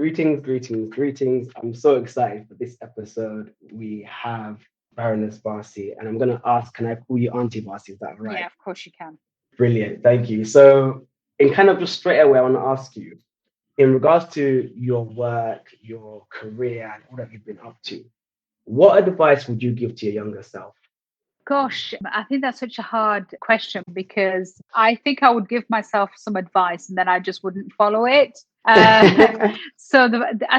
Greetings, greetings, greetings. I'm so excited for this episode. We have Baroness Warsi, and I'm going to ask, can I call you Auntie Warsi? Is that right? Yeah, of course you can. Brilliant. Thank you. So, in kind of just straight away, I want to ask you, in regards to your work, your career, and all that you've been up to, what advice would you give to your younger self? Gosh, I think that's such a hard question because I think I would give myself some advice and then I just wouldn't follow it. I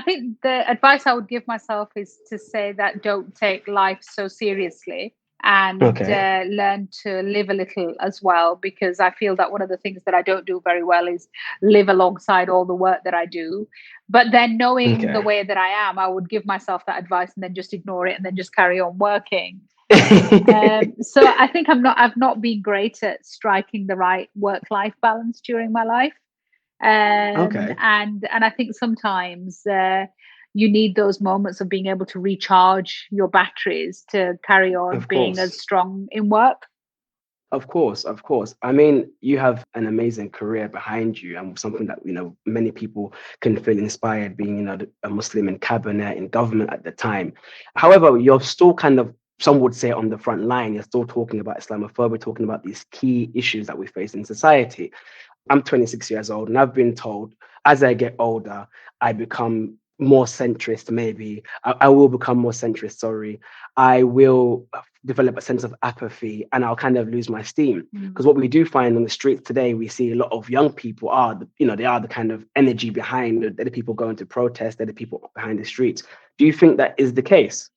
think the advice I would give myself is to say that don't take life so seriously and Okay. learn to live a little as well, because I feel that one of the things that I don't do very well is live alongside all the work that I do. But then knowing the Okay. way that I am, I would give myself that advice and then just ignore it and then just carry on working. So I think I've not been great at striking the right work-life balance during my life. Okay. And I think sometimes you need those moments of being able to recharge your batteries to carry on Of being as course. strong in work. Of course, of course. I mean, you have an amazing career behind you, and something that many people can feel inspired being, a Muslim in cabinet in government at the time. However, you're still kind of, some would say, on the front line. You're still talking about Islamophobia, talking about these key issues that we face in society. I'm 26 years old, and I've been told as I get older, I become more centrist, maybe. I will become more centrist, sorry. I will develop a sense of apathy and I'll kind of lose my steam. Because what we do find on the streets today, we see a lot of young people they are the kind of energy behind, they're the people going to protest, they're the people behind the streets. Do you think that is the case?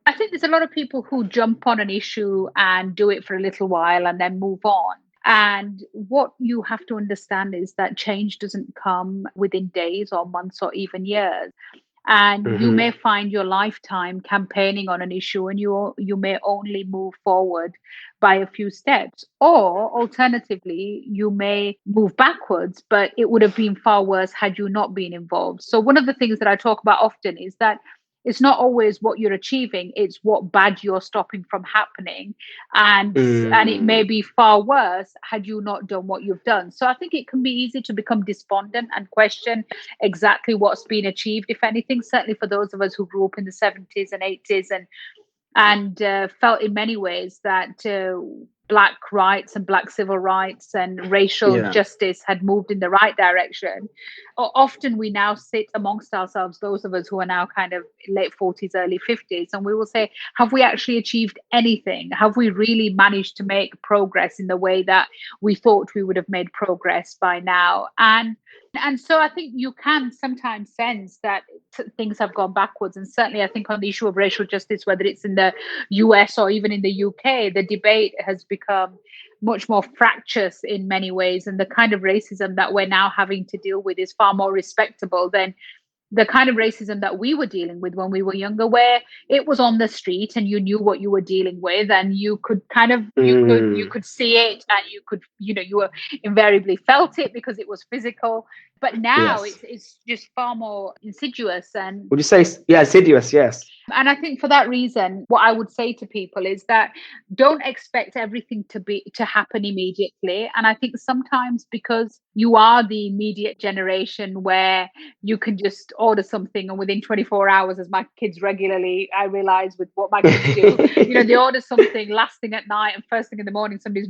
I think there's a lot of people who jump on an issue and do it for a little while and then move on. And what you have to understand is that change doesn't come within days or months or even years. And you Hmm. may find your lifetime campaigning on an issue and you may only move forward by a few steps. Or alternatively, you may move backwards, but it would have been far worse had you not been involved. So one of the things that I talk about often is that it's not always what you're achieving, it's what bad you're stopping from happening. And it may Mm. be far worse had you not done what you've done. So I think it can be easy to become despondent and question exactly what's been achieved, if anything. Certainly for those of us who grew up in the 70s and 80s and felt in many ways that black rights and black civil rights and racial Yeah. justice had moved in the right direction. Often we now sit amongst ourselves, those of us who are now kind of late 40s, early 50s, and we will say, have we actually achieved anything? Have we really managed to make progress in the way that we thought we would have made progress by now? And so I think you can sometimes sense that things have gone backwards. And certainly I think on the issue of racial justice, whether it's in the US or even in the UK, the debate has become much more fractious in many ways. And the kind of racism that we're now having to deal with is far more respectable than the kind of racism that we were dealing with when we were younger, where it was on the street and you knew what you were dealing with, and you could kind of you Mm. could see it, and you could you were invariably felt it because it was physical. But now Yes. it's just far more insidious. Would you say, yeah, assiduous? Yes. And I think for that reason, what I would say to people is that don't expect everything to happen immediately. And I think sometimes because you are the immediate generation where you can just order something and within 24 hours, as my kids regularly, I realize with what my kids do, they order something last thing at night and first thing in the morning, somebody's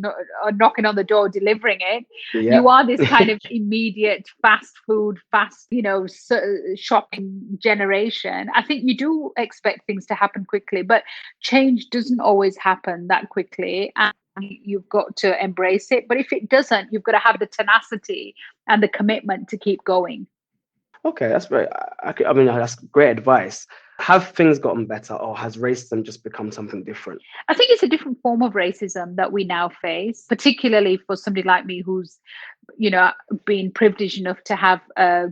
knocking on the door, delivering it. You Yep. are this kind of immediate fast food, fast, shopping generation. I think you do expect things to happen quickly, but change doesn't always happen that quickly. And you've got to embrace it. But if it doesn't, you've got to have the tenacity and the commitment to keep going. Okay, that's very. I mean, that's great advice. Have things gotten better, or has racism just become something different? I think it's a different form of racism that we now face, particularly for somebody like me who's, been privileged enough to have a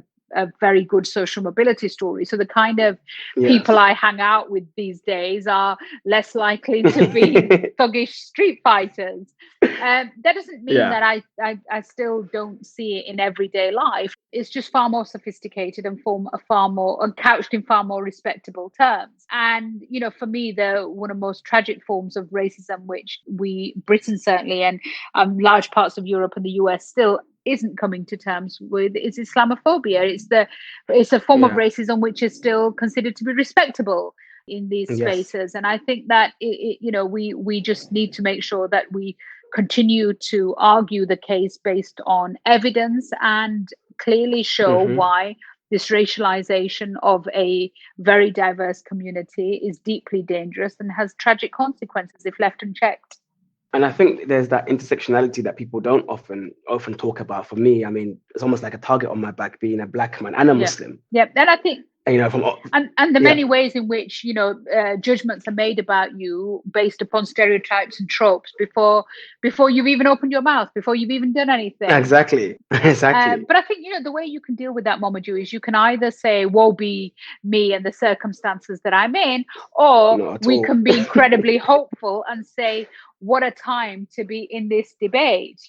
very good social mobility story. So the kind of people Yes. I hang out with these days are less likely to be thuggish street fighters. That doesn't mean Yeah. that I still don't see it in everyday life. It's just far more sophisticated and far more couched in far more respectable terms. And for me, the one of the most tragic forms of racism, which Britain certainly, and large parts of Europe and the US still isn't coming to terms with is Islamophobia. It's a form of racism which is still considered to be respectable in these spaces. And I think that we just need to make sure that we continue to argue the case based on evidence and clearly show why this racialization of a very diverse community is deeply dangerous and has tragic consequences if left unchecked. And I think there's that intersectionality that people don't often talk about. For me, I mean, it's almost like a target on my back being a Black man and a Muslim. Yeah, and I think from the many ways in which judgments are made about you based upon stereotypes and tropes before you've even opened your mouth, before you've even done anything. Exactly. But I think the way you can deal with that, Momadou, is you can either say woe be me and the circumstances that I'm in, or we can be incredibly hopeful and say what a time to be in this debate,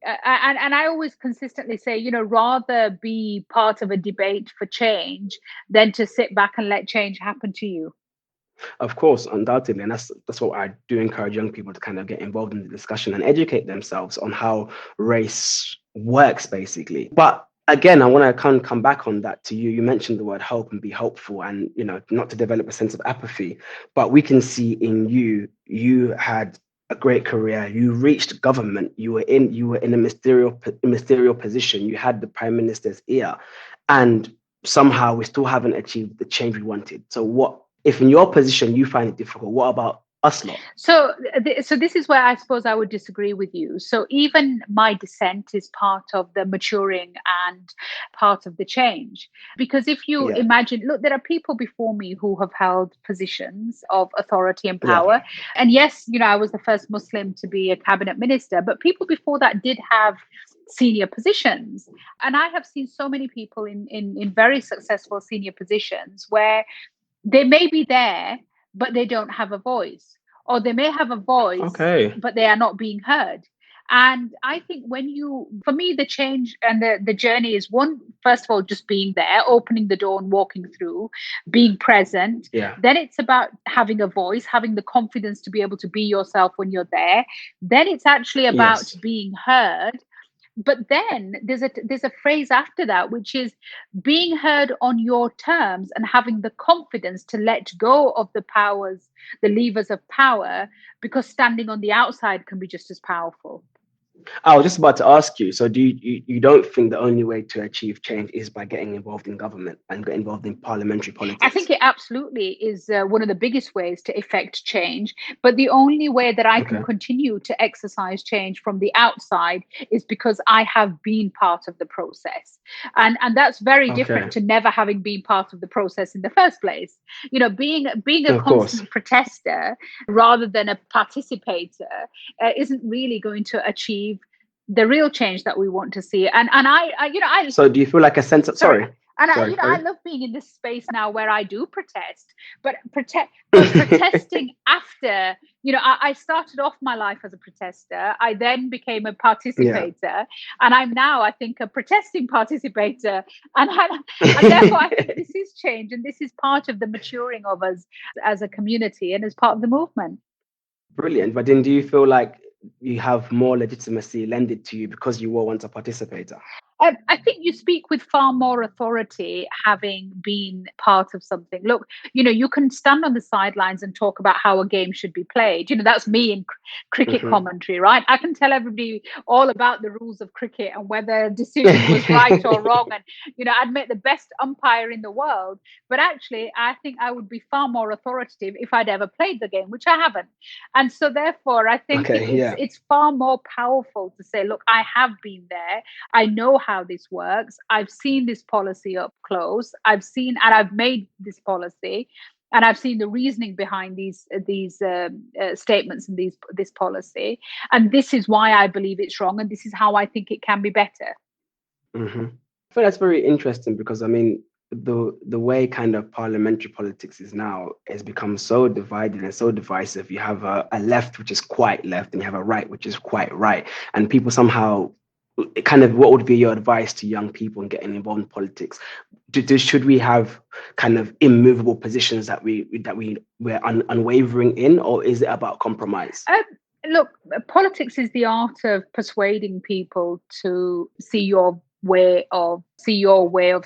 and I always consistently say, rather be part of a debate for change than to sit back and let change happen to you. Of course, undoubtedly. And that's what I do encourage young people to kind of get involved in the discussion and educate themselves on how race works, basically. But again, I want to come back on that to you. You mentioned the word hope and be hopeful and, not to develop a sense of apathy. But we can see in you had a great career. You reached government. You were in a ministerial position. You had the Prime Minister's ear, and somehow we still haven't achieved the change we wanted. So what if in your position you find it difficult? What about us lot? So this is where I suppose I would disagree with you. So even my dissent is part of the maturing and part of the change. Because if you imagine, look, there are people before me who have held positions of authority and power. And yes, I was the first Muslim to be a cabinet minister, but people before that did have senior positions. And I have seen so many people in very successful senior positions where they may be there, but they don't have a voice, or they may have a voice, but they are not being heard. And I think for me, the change and the journey is one, first of all, just being there, opening the door and walking through, being present. Then it's about having a voice, having the confidence to be able to be yourself when you're there. Then it's actually about being heard. But then there's a phrase after that, which is being heard on your terms and having the confidence to let go of the levers of power, because standing on the outside can be just as powerful. I was just about to ask you, so do you don't think the only way to achieve change is by getting involved in government and get involved in parliamentary politics? I think it absolutely is one of the biggest ways to effect change. But the only way that I can continue to exercise change from the outside is because I have been part of the process. And that's very different to never having been part of the process in the first place. Being a constant protester rather than a participator isn't really going to achieve the real change that we want to see. And I so do you feel like a sense of I love being in this space now where I do protest, but protesting after, I started off my life as a protester. I then became a participator, and I'm now, I think, a protesting participator. And therefore, I think this is change, and this is part of the maturing of us as a community and as part of the movement. Brilliant. But then do you feel like you have more legitimacy lended to you because you were once a participator? I think you speak with far more authority having been part of something. Look, you can stand on the sidelines and talk about how a game should be played. That's me in cricket commentary, right? I can tell everybody all about the rules of cricket and whether a decision was right or wrong. And, I'd make the best umpire in the world. But actually, I think I would be far more authoritative if I'd ever played the game, which I haven't. And so therefore, I think it's far more powerful to say, look, I have been there. I know how this works. I've seen this policy up close. I've made this policy, and I've seen the reasoning behind these statements and this policy. And this is why I believe it's wrong, and this is how I think it can be better. I think that's very interesting because the way kind of parliamentary politics is now has become so divided and so divisive. You have a left which is quite left, and you have a right which is quite right, and people somehow. What would be your advice to young people in getting involved in politics? Should we have kind of immovable positions that we're unwavering in, or is it about compromise? Look, politics is the art of persuading people to see your way of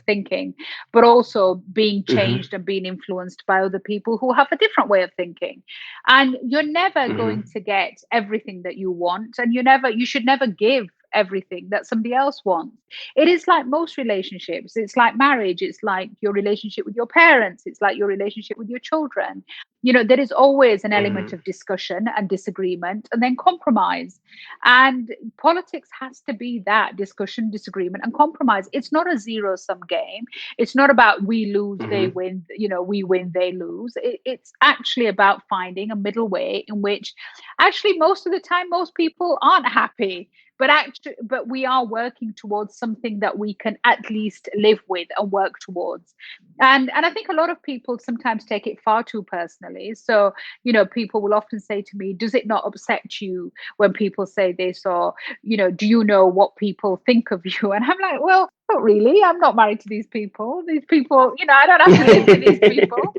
thinking, but also being Hmm. changed and being influenced by other people who have a different way of thinking. And you're never going Hmm. to get everything that you want, and you should never give everything that somebody else wants. It is like most relationships. It's like marriage. It's like your relationship with your parents. It's like your relationship with your children. There is always an element Hmm. of discussion and disagreement and then compromise. And politics has to be that discussion, disagreement, and compromise. It's not a zero sum game. It's not about we lose, they Hmm. win, we win, they lose. It's actually about finding a middle way in which actually most of the time, most people aren't happy. But we are working towards something that we can at least live with and work towards. And I think a lot of people sometimes take it far too personally. So, people will often say to me, does it not upset you when people say this? Or, do you know what people think of you? And I'm like, well, not really. I'm not married to these people. These people, I don't have to live with these people.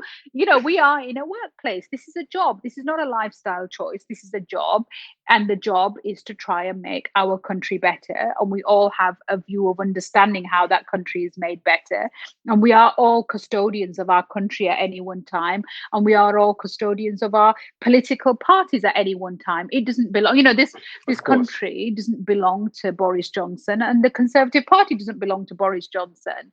We are in a workplace. This is a job. This is not a lifestyle choice. This is a job. And the job is to try and make our country better. And we all have a view of understanding how that country is made better. And we are all custodians of our country at any one time. And we are all custodians of our political parties at any one time. It doesn't belong, this Of course. country doesn't belong to Boris Johnson, and the Conservative Party doesn't belong to Boris Johnson.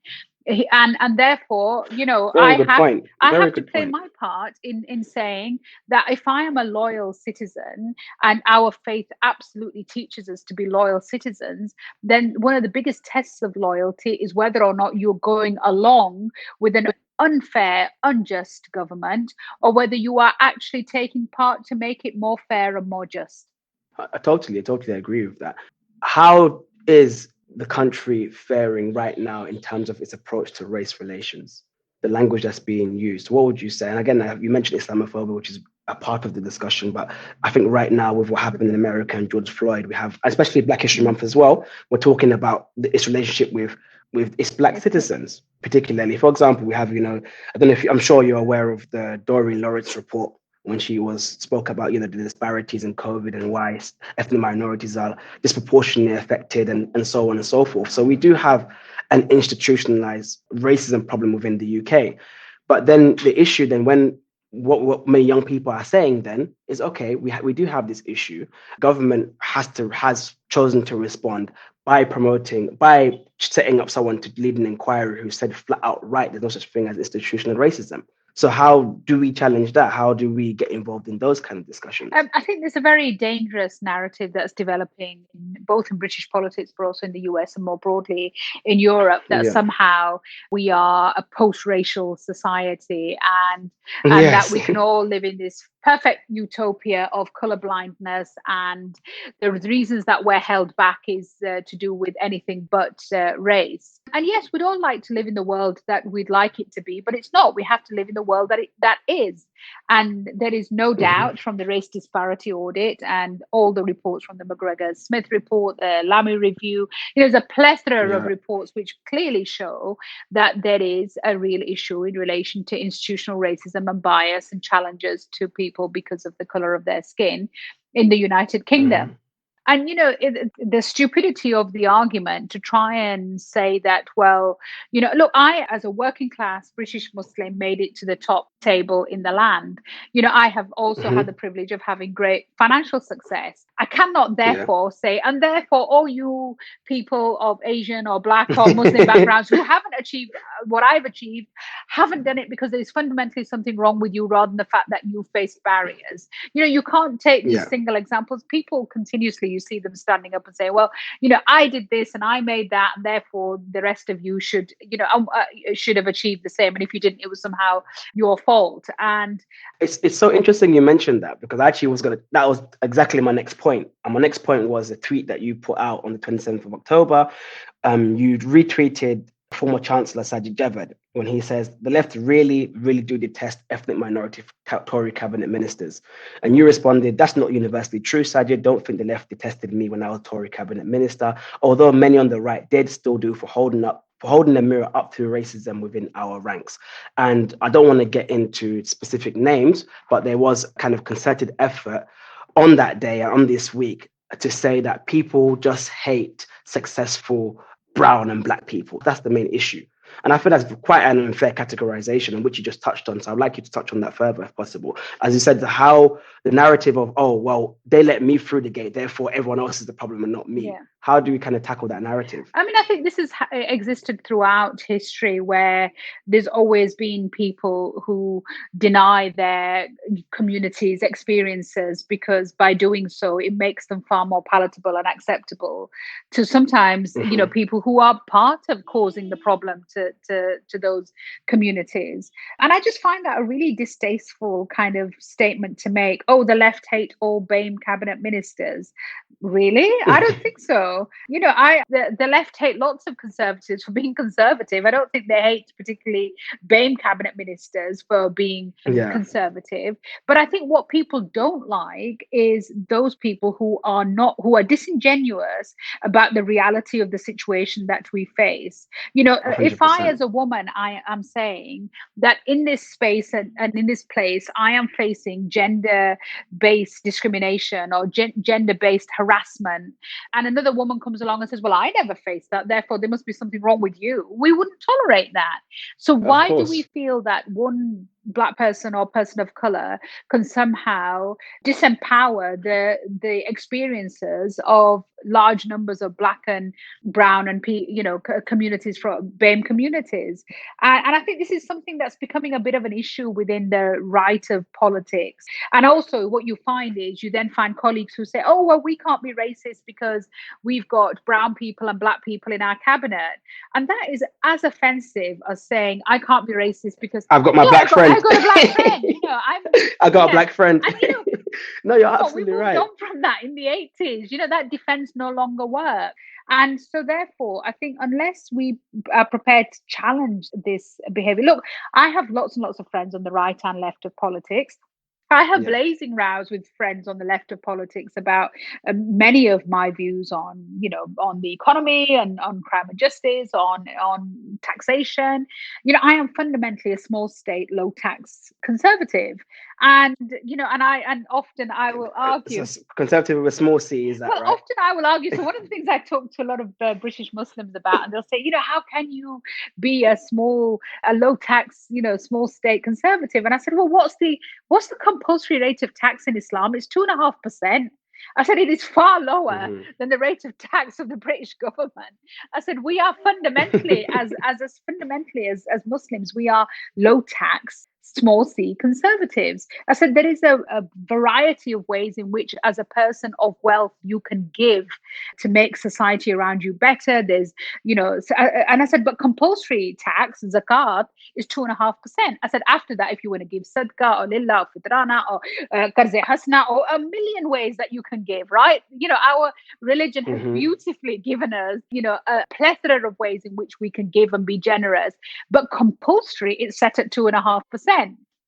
And therefore, Very good point. I Very have to good play point. my part in saying that if I am a loyal citizen and our faith absolutely teaches us to be loyal citizens, then one of the biggest tests of loyalty is whether or not you're going along with an unfair, unjust government, or whether you are actually taking part to make it more fair and more just. I totally agree with that. How is the country faring right now in terms of its approach to race relations? The language that's being used. What would you say? And again, you mentioned Islamophobia, which is a part of the discussion, but I think right now with what happened in America and George Floyd, we have, especially Black History Month as well, we're talking about its relationship with its Black citizens, particularly. For example, we have, I don't know if I'm sure you're aware of the Doreen Lawrence report when she spoke about the disparities in COVID and why ethnic minorities are disproportionately affected and so on and so forth. So we do have an institutionalized racism problem within the UK. But then the issue then when what many young people are saying then is okay, we do have this issue. Government has chosen to respond by setting up someone to lead an inquiry who said flat out right there's no such thing as institutional racism. So how do we challenge that? How do we get involved in those kind of discussions? I think there's a very dangerous narrative that's developing both in British politics, but also in the US and more broadly in Europe, that Yeah. somehow we are a post-racial society, and that Yes. we can all live in this perfect utopia of colorblindness, and the reasons that we're held back is to do with anything but race. And yes, we'd all like to live in the world that we'd like it to be, but it's not. We have to live in the world that is. And there is no Mhm. doubt from the race disparity audit and all the reports from the McGregor Smith report, the Lamy review, there's a plethora of Yeah. reports which clearly show that there is a real issue in relation to institutional racism and bias and challenges to people because of the color of their skin in the United Kingdom. Mhm. And the stupidity of the argument to try and say that, well, look, I, as a working class British Muslim, made it to the top table in the land. I have also had the Mhm. privilege of having great financial success. I cannot Yeah. therefore say, and therefore all you people of Asian or Black or Muslim backgrounds who haven't achieved what I've achieved haven't done it because there's fundamentally something wrong with you, rather than the fact that you face barriers. You can't take these Yeah. single examples. People continuously, you see them standing up and say, well, I did this and I made that, and therefore the rest of you should have achieved the same, and if you didn't, it was somehow your fault. And It's so interesting you mentioned that because I actually that was exactly my next point. And my next point was a tweet that you put out on the 27th of October. You retweeted former Chancellor Sajid Javid when he says the left really, really do detest ethnic minority Tory cabinet ministers. And you responded, that's not universally true, Sajid. Don't think the left detested me when I was Tory cabinet minister, although many on the right did still do for holding the mirror up to racism within our ranks. And I don't want to get into specific names, but there was kind of concerted effort on that day and on this week to say that people just hate successful brown and black people. That's the main issue. And I feel that's quite an unfair categorization, on which you just touched on. So I'd like you to touch on that further if possible. As you said, how the narrative of, oh, well, they let me through the gate, therefore everyone else is the problem and not me. Yeah. How do we kind of tackle that narrative? I mean, I think this has existed throughout history, where there's always been people who deny their communities' experiences, because by doing so, it makes them far more palatable and acceptable to sometimes, people who are part of causing the problem to those communities. And I just find that a really distasteful kind of statement to make. Oh, the left hate all BAME cabinet ministers. Really? I don't think so. The left hate lots of conservatives for being conservative. I don't think they hate particularly BAME cabinet ministers for being conservative. But I think what people don't like is those people who are disingenuous about the reality of the situation that we face. 100%. If I, as a woman, I am saying that in this space and in this place, I am facing gender-based discrimination or gender-based harassment, and another woman comes along and says, well, I never faced that, therefore there must be something wrong with you, we wouldn't tolerate that. So why do we feel that one Black person or person of color can somehow disempower the experiences of large numbers of Black and brown and communities, from BAME communities? And I think this is something that's becoming a bit of an issue within the right of politics. And also what you find is you then find colleagues who say, oh, well, we can't be racist because we've got brown people and Black people in our cabinet. And that is as offensive as saying, I can't be racist because I've got my Black friend. I've got a Black friend. I got a Black friend. And, no, you're absolutely right. We moved on from that in the 80s. That defense no longer works. And so therefore, I think unless we are prepared to challenge this behavior, look, I have lots and lots of friends on the right and left of politics. I have blazing rows with friends on the left of politics about many of my views on, on the economy and on crime and justice, on taxation. I am fundamentally a small state, low tax conservative. And, and often I will argue. So conservative with a small c, is that right? Often I will argue. So one of the things I talk to a lot of British Muslims about, and they'll say, how can you be a low tax, small state conservative? And I said, well, what's the compulsory rate of tax in Islam? It's 2.5%. I said, it is far lower than the rate of tax of the British government. I said, we are fundamentally, as Muslims, we are low tax, small c conservatives. I said, there is a variety of ways in which, as a person of wealth, you can give to make society around you better. There's, and I said, but compulsory tax, zakat, is 2.5%. I said, after that, if you want to give sadaqah or lillah or fitrana or qarze hasna or a million ways that you can give, right? Our religion has beautifully given us, a plethora of ways in which we can give and be generous. But compulsory, it's set at 2.5%.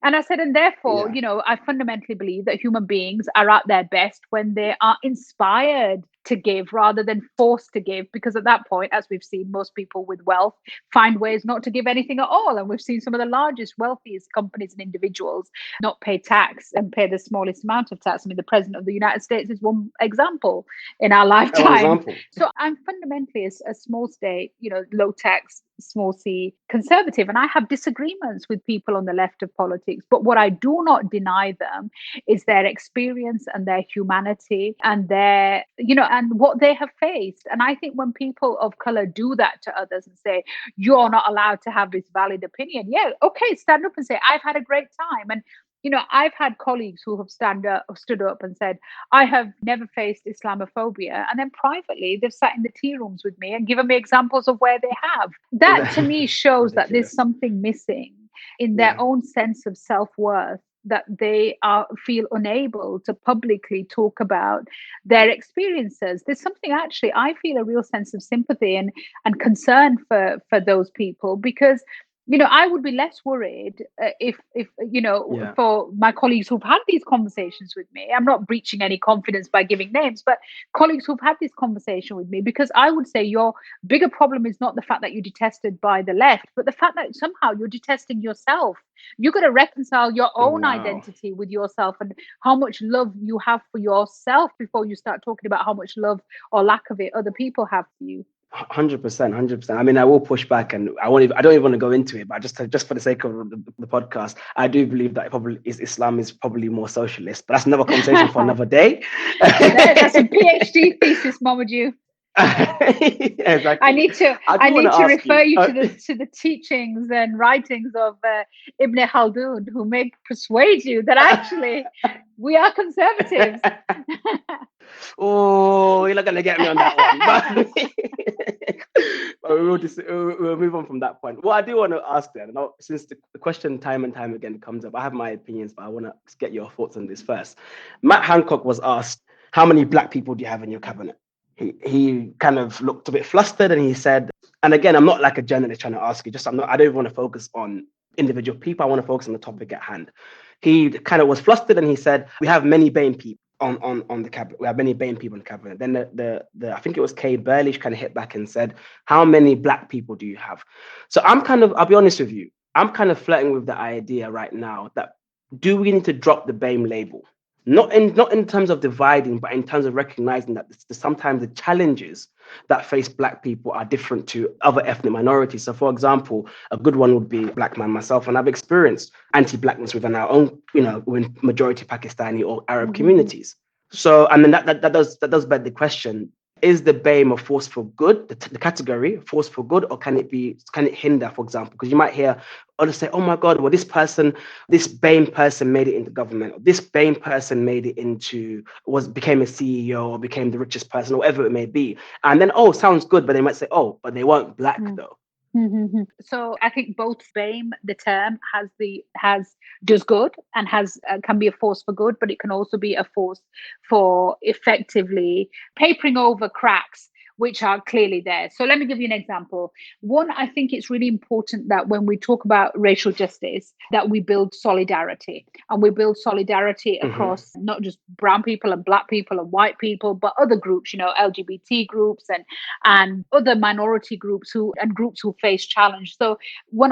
And I said, and therefore, I fundamentally believe that human beings are at their best when they are inspired to give rather than forced to give, because at that point, as we've seen, most people with wealth find ways not to give anything at all. And we've seen some of the largest, wealthiest companies and individuals not pay tax and pay the smallest amount of tax. I mean, the President of the United States is one example in our lifetime. So I'm fundamentally a small state, low tax, small c conservative, and I have disagreements with people on the left of politics. But what I do not deny them is their experience and their humanity and their, and what they have faced. And I think when people of color do that to others and say, you're not allowed to have this valid opinion, okay, stand up and say, I've had a great time. And I've had colleagues who have stood up and said, I have never faced Islamophobia. And then privately, they've sat in the tea rooms with me and given me examples of where they have. That to me shows that there's something missing in their own sense of self-worth, that they feel unable to publicly talk about their experiences. There's something, actually, I feel a real sense of sympathy and concern for those people, because I would be less worried if Yeah. for my colleagues who've had these conversations with me. I'm not breaching any confidence by giving names, but colleagues who've had this conversation with me, because I would say your bigger problem is not the fact that you're detested by the left, but the fact that somehow you're detesting yourself. You've got to reconcile your own Wow. identity with yourself and how much love you have for yourself before you start talking about how much love or lack of it other people have for you. 100%, 100%. I mean, I will push back, and I won't. I don't even want to go into it, but just for the sake of the podcast, I do believe that Islam is probably more socialist, but that's another conversation for another day. That's a PhD thesis, Momadou. Exactly. I need to refer you to the teachings and writings of Ibn Khaldun, who may persuade you that actually we are conservatives. Oh, you're not going to get me on that one. But we'll move on from that point. What I do want to ask then, since the question time and time again comes up, I have my opinions, but I want to get your thoughts on this first. Matt Hancock was asked, how many Black people do you have in your cabinet? He kind of looked a bit flustered, and he said, and again, I'm not like a journalist trying to ask you, I don't want to focus on individual people. I want to focus on the topic at hand. He kind of was flustered, and he said, we have many BAME people on the cabinet. We have many BAME people in the cabinet. Then the I think it was Kay Burley kind of hit back and said, how many Black people do you have? So I'll be honest with you, I'm kind of flirting with the idea right now that, do we need to drop the BAME label? Not in terms of dividing, but in terms of recognizing that sometimes the challenges that face Black people are different to other ethnic minorities. So, for example, a good one would be Black man myself, and I've experienced anti-Blackness within our own, within majority Pakistani or Arab communities. So, I mean, that does beg the question: is the BAME a force for good, the category, a force for good, or can it hinder, for example? Because you might hear others say, oh my God, well, this BAME person made it into government, or this BAME person made it became a CEO or became the richest person, or whatever it may be. And then, sounds good, but they might say, but they weren't Black though. So I think both BAME, the term, does good and can be a force for good, but it can also be a force for effectively papering over cracks which are clearly there. So let me give you an example. One, I think it's really important that when we talk about racial justice, that we build solidarity, and we build solidarity across not just brown people and Black people and white people, but other groups, LGBT groups and other minority groups who face challenge. So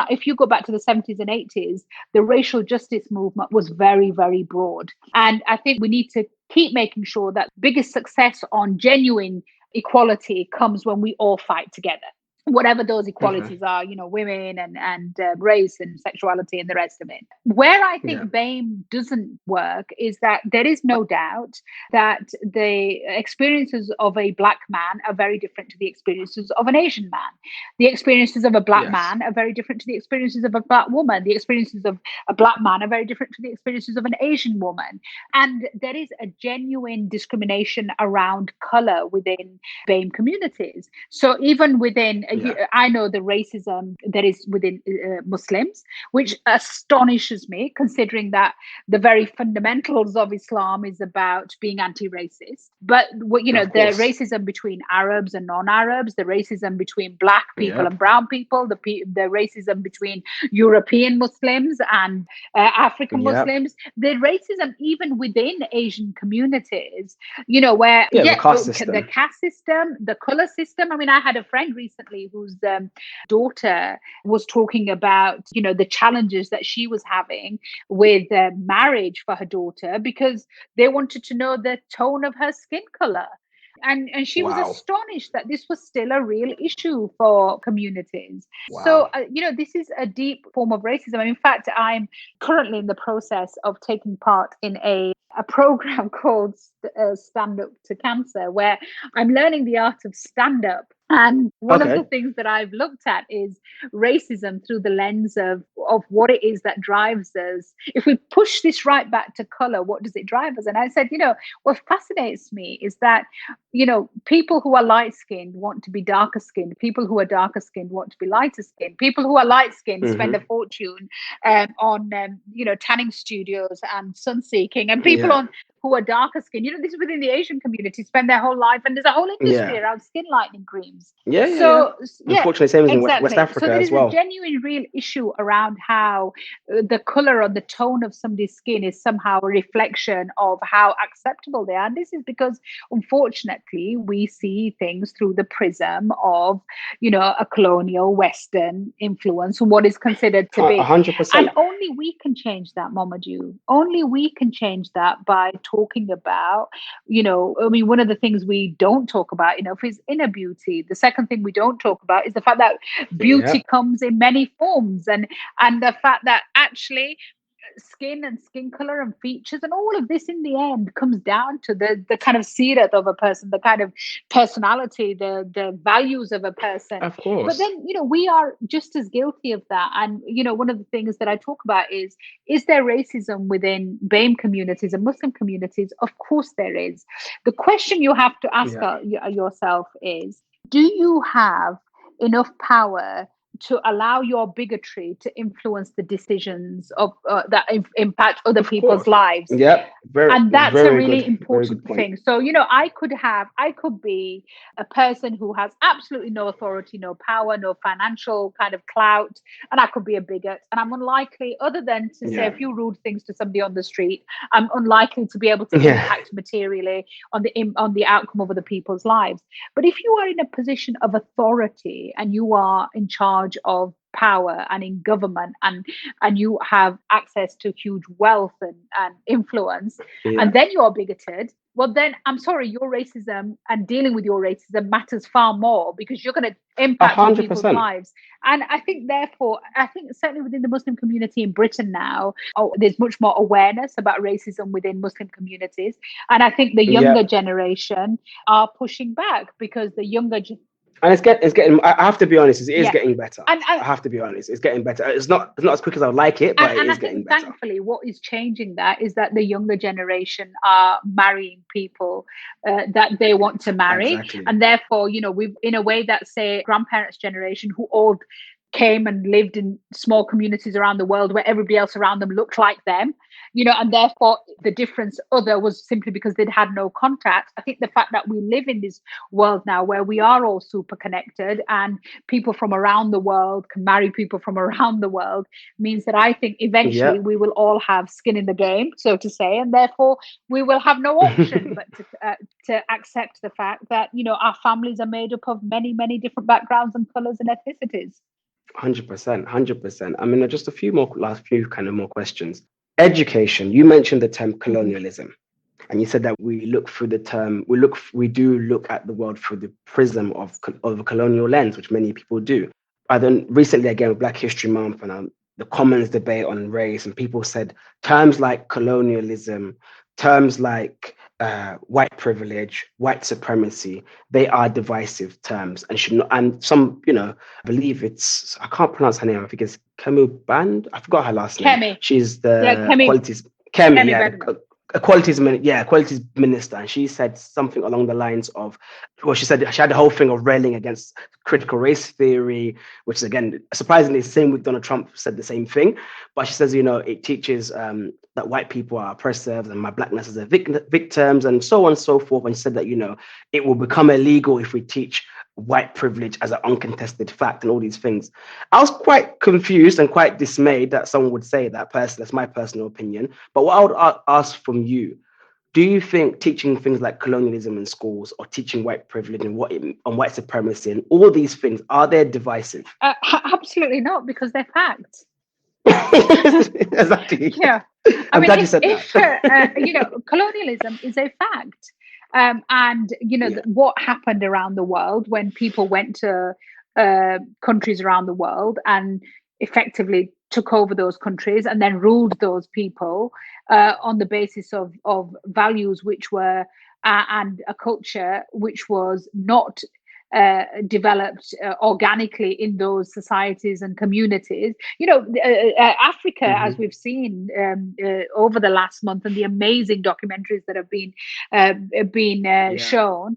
if you go back to the 70s and 80s, the racial justice movement was very, very broad. And I think we need to keep making sure that biggest success on genuine equality comes when we all fight together, whatever those equalities are, women and race and sexuality and the rest of it. Where I think BAME doesn't work is that there is no doubt that the experiences of a Black man are very different to the experiences of an Asian man. The experiences of a Black man are very different to the experiences of a Black woman. The experiences of a Black man are very different to the experiences of an Asian woman. And there is a genuine discrimination around color within BAME communities. So even within I know the racism that is within Muslims, which astonishes me, considering that the very fundamentals of Islam is about being anti-racist. But the racism between Arabs and non-Arabs, the racism between Black people and brown people, the racism between European Muslims and African Muslims, the racism even within Asian communities, where the caste system, the color system. I mean, I had a friend recently whose daughter was talking about, the challenges that she was having with marriage for her daughter because they wanted to know the tone of her skin color. And she was astonished that this was still a real issue for communities. Wow. So, this is a deep form of racism. And in fact, I'm currently in the process of taking part in a program called Stand Up to Cancer, where I'm learning the art of stand-up. And one of the things that I've looked at is racism through the lens of what it is that drives us. If we push this right back to color, what does it drive us? And I said, what fascinates me is that, people who are light-skinned want to be darker-skinned. People who are darker-skinned want to be lighter-skinned. People who are light-skinned spend a fortune on, tanning studios and sun-seeking. And people who are darker skinned, this is within the Asian community, spend their whole life, and there's a whole industry Yeah. around skin lightening creams. Yeah. Yeah, Unfortunately, same as in West exactly. So Africa there as is a well. genuine, real issue around how the color or the tone of somebody's skin is somehow a reflection of how acceptable they are. And this is because, unfortunately, we see things through the prism of, a colonial Western influence and what is considered to be. 100%. And only we can change that, Mamadou. Only we can change that by talking about, one of the things we don't talk about enough is inner beauty. The second thing we don't talk about is the fact that beauty comes in many forms, and the fact that actually skin and skin color and features and all of this in the end comes down to the kind of sirat of a person, the kind of personality, the values of a person. Of course. But then, we are just as guilty of that. And, one of the things that I talk about is there racism within BAME communities and Muslim communities? Of course there is. The question you have to ask yourself is, do you have enough power to allow your bigotry to influence the decisions of that impact other people's lives? Yeah, and that's very a really good, important thing. So, I could be a person who has absolutely no authority, no power, no financial kind of clout, and I could be a bigot. And I'm unlikely, other than to say a few rude things to somebody on the street, I'm unlikely to be able to impact materially on the outcome of other people's lives. But if you are in a position of authority and you are in charge of power and in government, and you have access to huge wealth and influence, and then you are bigoted, well then I'm sorry, your racism and dealing with your racism matters far more, because you're going to impact on people's lives. And I think therefore, certainly within the Muslim community in Britain now, there's much more awareness about racism within Muslim communities, and I think the younger generation are pushing back, because the younger and it's getting. I have to be honest. It is getting better. I have to be honest. It's getting better. It's not as quick as I would like it, but it is getting better. Thankfully, what is changing that is that the younger generation are marrying people that they want to marry, and therefore, we've, in a way that, say, grandparents' generation, who all came and lived in small communities around the world where everybody else around them looked like them, and therefore the difference other was simply because they'd had no contact. I think the fact that we live in this world now where we are all super connected and people from around the world can marry people from around the world means that I think eventually we will all have skin in the game, so to say, and therefore we will have no option but to accept the fact that, our families are made up of many, many different backgrounds and colours and ethnicities. 100%. I mean, just a few more questions. Education. You mentioned the term colonialism, and you said that we do look at the world through the prism of a colonial lens, which many people do. But then recently, again, with Black History Month and the Commons debate on race, and people said terms like colonialism, terms like white privilege, white supremacy, they are divisive terms and should not. And some, I believe I can't pronounce her name. I think it's Kemu Band. I forgot her last name. She's the qualities. Equalities minister, and she said something along the lines of, she said she had the whole thing of railing against critical race theory, which is, again, surprisingly the same with Donald Trump, said the same thing. But she says, it teaches that white people are oppressive and my blackness is a victims and so on and so forth. And she said that, it will become illegal if we teach white privilege as an uncontested fact and all these things. I was quite confused and quite dismayed that someone would say that. That's my personal opinion. But what I would ask from you, do you think teaching things like colonialism in schools or teaching white privilege and white supremacy and all these things, are they divisive? Absolutely not, because they're facts. Exactly. Yeah. I'm glad you said that. Colonialism is a fact. What happened around the world when people went to countries around the world and effectively took over those countries and then ruled those people on the basis of values which were and a culture which was not developed organically in those societies and communities. Africa, as we've seen over the last month, and the amazing documentaries that have been shown,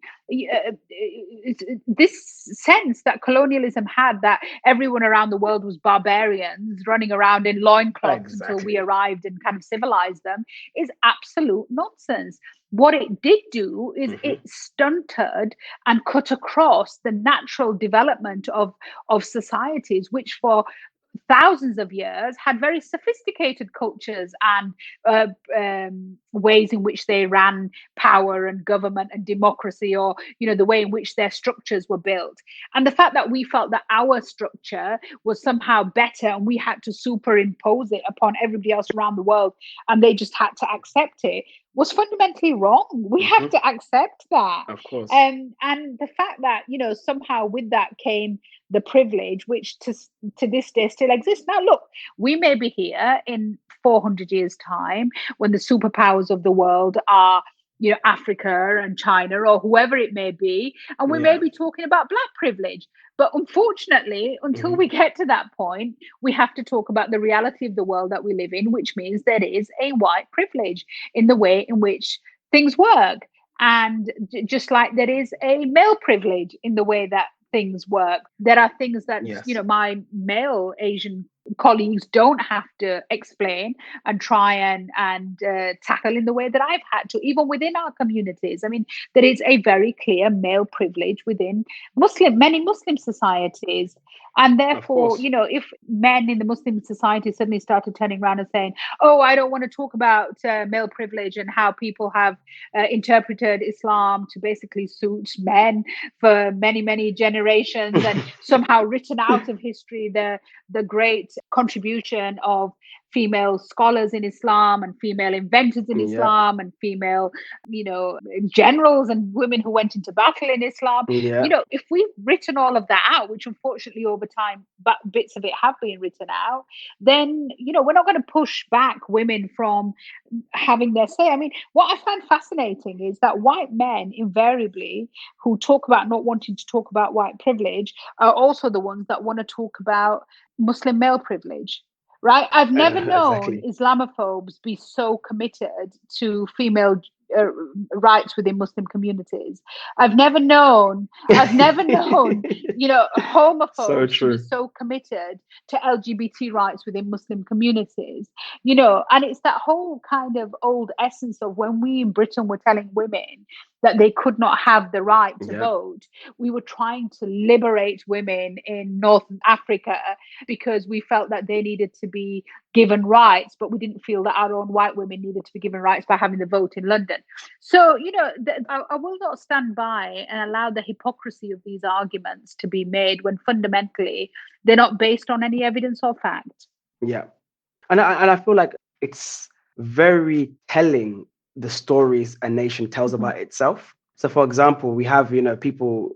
this sense that colonialism had, that everyone around the world was barbarians running around in loincloths until we arrived and kind of civilized them, is absolute nonsense. What it did do is it stunted and cut across the natural development of societies, which for thousands of years had very sophisticated cultures and ways in which they ran power and government and democracy, or the way in which their structures were built. And the fact that we felt that our structure was somehow better and we had to superimpose it upon everybody else around the world, and they just had to accept it, was fundamentally wrong. We have to accept that. Of course. And the fact that, somehow with that came the privilege, which to this day still exists. Now, look, we may be here in 400 years' time when the superpowers of the world are, Africa and China or whoever it may be, and we may be talking about Black privilege. But unfortunately, until we get to that point, we have to talk about the reality of the world that we live in, which means there is a white privilege in the way in which things work. And just like there is a male privilege in the way that things work, there are things that, my male Asian colleagues don't have to explain and try and tackle in the way that I've had to, even within our communities. I mean, there is a very clear male privilege within many Muslim societies. And therefore, if men in the Muslim society suddenly started turning around and saying, oh, I don't want to talk about male privilege and how people have interpreted Islam to basically suit men for many, many generations, and somehow written out of history the great contribution of female scholars in Islam and female inventors in Islam and female, generals and women who went into battle in Islam. If we've written all of that out, which unfortunately over time, but bits of it have been written out, then, we're not going to push back women from having their say. I mean, what I find fascinating is that white men invariably who talk about not wanting to talk about white privilege are also the ones that want to talk about Muslim male privilege. Right? I've never known Islamophobes be so committed to female rights within Muslim communities. I've never known, homophobes to be so committed to LGBT rights within Muslim communities. And it's that whole kind of old essence of when we in Britain were telling women that they could not have the right to vote, we were trying to liberate women in Northern Africa because we felt that they needed to be given rights, but we didn't feel that our own white women needed to be given rights by having the vote in London. So, I will not stand by and allow the hypocrisy of these arguments to be made when fundamentally they're not based on any evidence or fact. Yeah. And I feel like it's very telling, the stories a nation tells about itself. So, for example, we have, people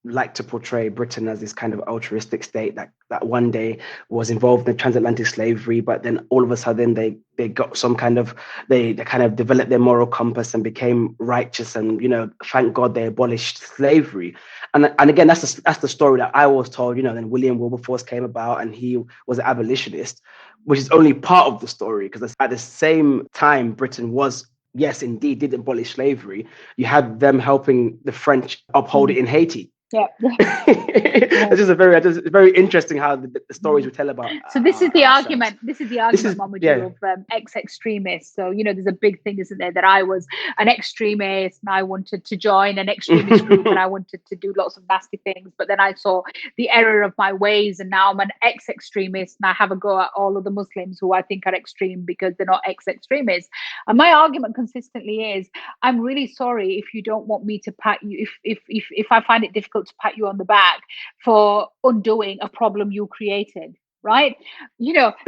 like to portray Britain as this kind of altruistic state that one day was involved in transatlantic slavery, but then all of a sudden they got some kind of, they kind of developed their moral compass and became righteous, and thank God they abolished slavery. And again, that's the story that I was told. Then William Wilberforce came about and he was an abolitionist, which is only part of the story, because at the same time Britain was, yes, indeed, did abolish slavery. You had them helping the French uphold it in Haiti. Yeah. It's just very interesting how the stories we tell about. So this is the argument. This is the argument, Mamadou, of ex-extremists. So there's a big thing, isn't there, that I was an extremist and I wanted to join an extremist group and I wanted to do lots of nasty things, but then I saw the error of my ways and now I'm an ex-extremist and I have a go at all of the Muslims who I think are extreme because they're not ex-extremists. And my argument consistently is, I'm really sorry if you don't want me to pat you, if I find it difficult to pat you on the back for undoing a problem you created, right?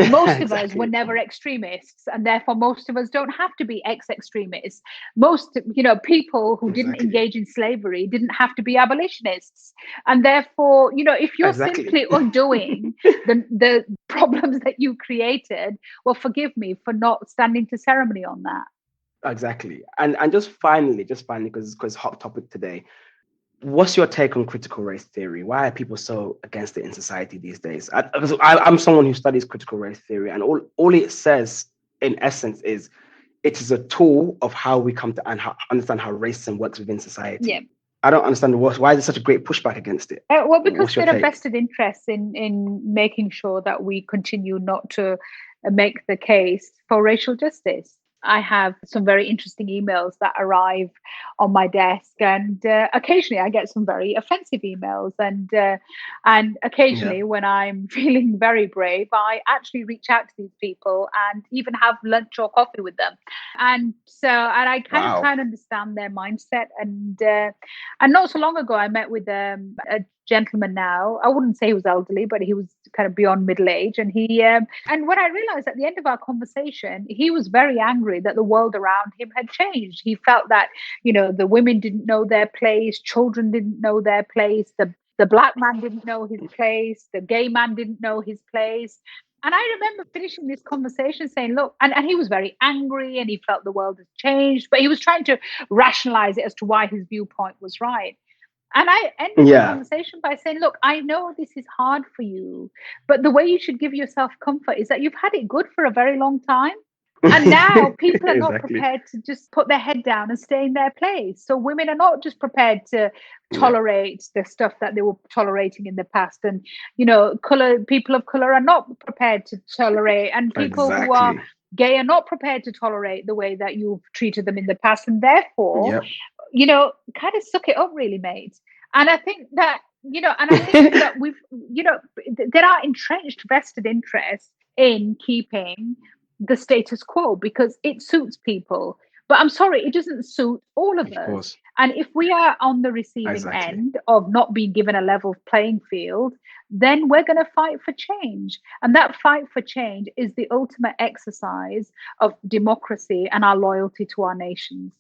Most of us were never extremists, and therefore most of us don't have to be ex-extremists. Most, people who didn't engage in slavery didn't have to be abolitionists. And therefore, if you're simply undoing the problems that you created, well, forgive me for not standing to ceremony on that. Exactly. And just finally, because hot topic today, what's your take on critical race theory? Why are people so against it in society these days? I'm someone who studies critical race theory, and all it says in essence is it is a tool of how we come to understand how racism works within society. Yeah. I don't understand why is there such a great pushback against it? Well, because there are vested interests in making sure that we continue not to make the case for racial justice. I have some very interesting emails that arrive on my desk, and occasionally I get some very offensive emails, and occasionally when I'm feeling very brave, I actually reach out to these people and even have lunch or coffee with them, and I kind of try and understand their mindset, and not so long ago I met with a gentleman now. I wouldn't say he was elderly, but he was kind of beyond middle age. And and what I realized at the end of our conversation, he was very angry that the world around him had changed. He felt that, the women didn't know their place, children didn't know their place, the black man didn't know his place, the gay man didn't know his place. And I remember finishing this conversation saying, look, and he was very angry and he felt the world had changed, but he was trying to rationalize it as to why his viewpoint was right. And I ended the conversation by saying, look, I know this is hard for you, but the way you should give yourself comfort is that you've had it good for a very long time. And now people are not prepared to just put their head down and stay in their place. So women are not just prepared to tolerate the stuff that they were tolerating in the past. And, people of color are not prepared to tolerate. And people who are gay are not prepared to tolerate the way that you've treated them in the past. And therefore, kind of suck it up, really, mate. And I think that, that there are entrenched vested interests in keeping the status quo because it suits people. But I'm sorry, it doesn't suit all of us. Course. And if we are on the receiving end of not being given a level playing field, then we're going to fight for change. And that fight for change is the ultimate exercise of democracy and our loyalty to our nations.